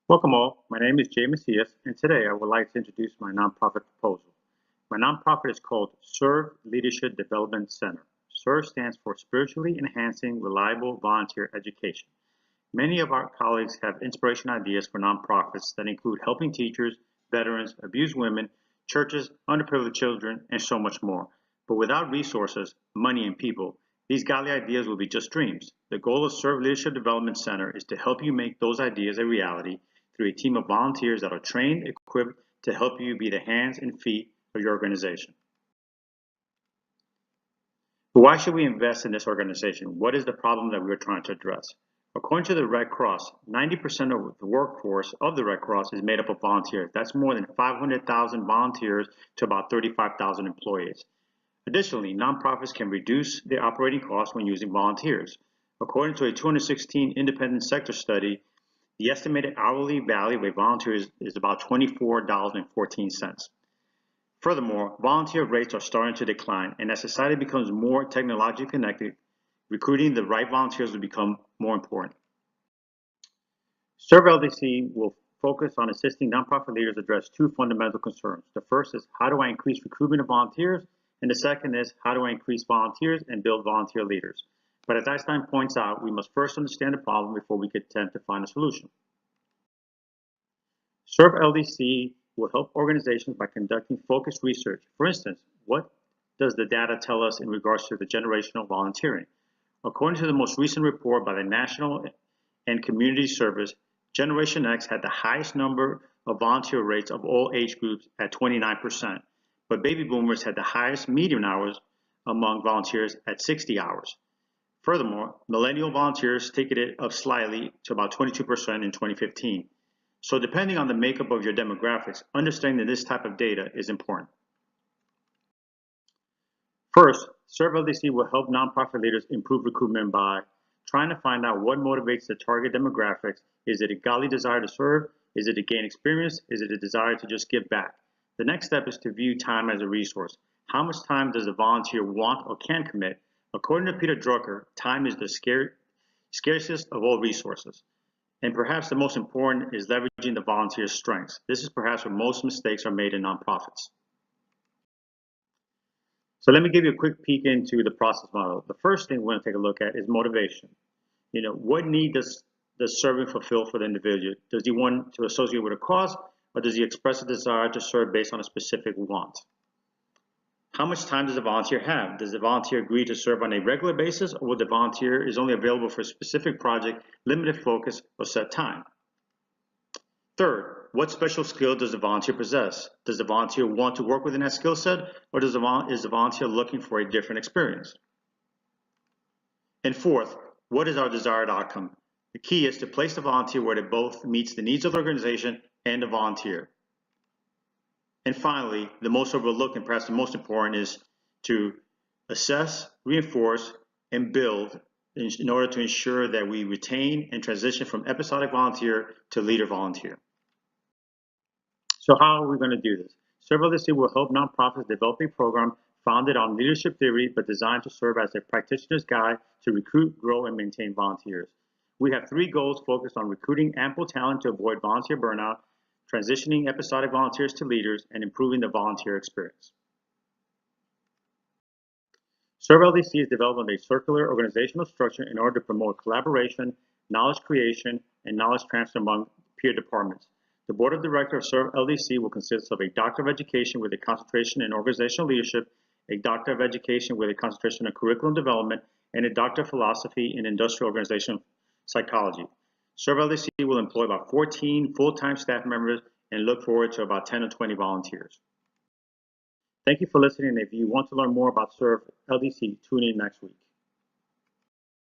Welcome all, my name is Jay Macias, and today I would like to introduce my nonprofit proposal. My nonprofit is called Serve Leadership Development Center. SERVE stands for Spiritually Enhancing Reliable Volunteer Education. Many of our colleagues have inspiration ideas for nonprofits that include helping teachers, veterans, abused women, churches, underprivileged children, and so much more. But without resources, money, and people, these godly ideas will be just dreams. The goal of Serve Leadership Development Center is to help you make those ideas a reality through a team of volunteers that are trained, equipped to help you be the hands and feet of your organization. But why should we invest in this organization? What is the problem that we're trying to address? According to the Red Cross, 90% of the workforce of the Red Cross is made up of volunteers. That's more than 500,000 volunteers to about 35,000 employees. Additionally, nonprofits can reduce their operating costs when using volunteers. According to a 2016 independent sector study, the estimated hourly value of a volunteer is about $24.14. Furthermore, volunteer rates are starting to decline, and as society becomes more technologically connected, recruiting the right volunteers will become more important. Serve LDC will focus on assisting nonprofit leaders address two fundamental concerns. The first is, how do I increase recruitment of volunteers? And the second is, how do I increase volunteers and build volunteer leaders? But as Einstein points out, we must first understand the problem before we can attempt to find a solution. Serve LDC will help organizations by conducting focused research. For instance, what does the data tell us in regards to the generational volunteering? According to the most recent report by the National and Community Service, Generation X had the highest number of volunteer rates of all age groups at 29%, but baby boomers had the highest median hours among volunteers at 60 hours. Furthermore, millennial volunteers ticked it up slightly to about 22% in 2015. So depending on the makeup of your demographics, understanding this type of data is important. First, Serve LDC will help nonprofit leaders improve recruitment by trying to find out what motivates the target demographics. Is it a godly desire to serve? Is it to gain experience? Is it a desire to just give back? The next step is to view time as a resource. How much time does the volunteer want or can commit? According to Peter Drucker, time is the scarcest of all resources. And perhaps the most important is leveraging the volunteer's strengths. This is perhaps where most mistakes are made in nonprofits. So let me give you a quick peek into the process model. The first thing we're going to take a look at is motivation. What need does serving fulfill for the individual? Does he want to associate with a cause, or does he express a desire to serve based on a specific want? How much time does the volunteer have? Does the volunteer agree to serve on a regular basis, or will the volunteer is only available for a specific project, limited focus, or set time? Third, what special skill does the volunteer possess? Does the volunteer want to work within that skill set, or is the volunteer looking for a different experience? And fourth, what is our desired outcome? The key is to place the volunteer where it both meets the needs of the organization and the volunteer. And finally, the most overlooked and perhaps the most important is to assess, reinforce, and build in order to ensure that we retain and transition from episodic volunteer to leader volunteer. So how are we going to do this? Serve LDC will help nonprofits develop a program founded on leadership theory, but designed to serve as a practitioner's guide to recruit, grow, and maintain volunteers. We have three goals focused on recruiting ample talent to avoid volunteer burnout, transitioning episodic volunteers to leaders, and improving the volunteer experience. Serve LDC is developing a circular organizational structure in order to promote collaboration, knowledge creation, and knowledge transfer among peer departments. The board of directors of Serve LDC will consist of a Doctor of Education with a concentration in organizational leadership, a Doctor of Education with a concentration in curriculum development, and a Doctor of Philosophy in industrial organizational psychology. Serve LDC will employ about 14 full-time staff members and look forward to about 10 or 20 volunteers. Thank you for listening. If you want to learn more about Serve LDC, tune in next week.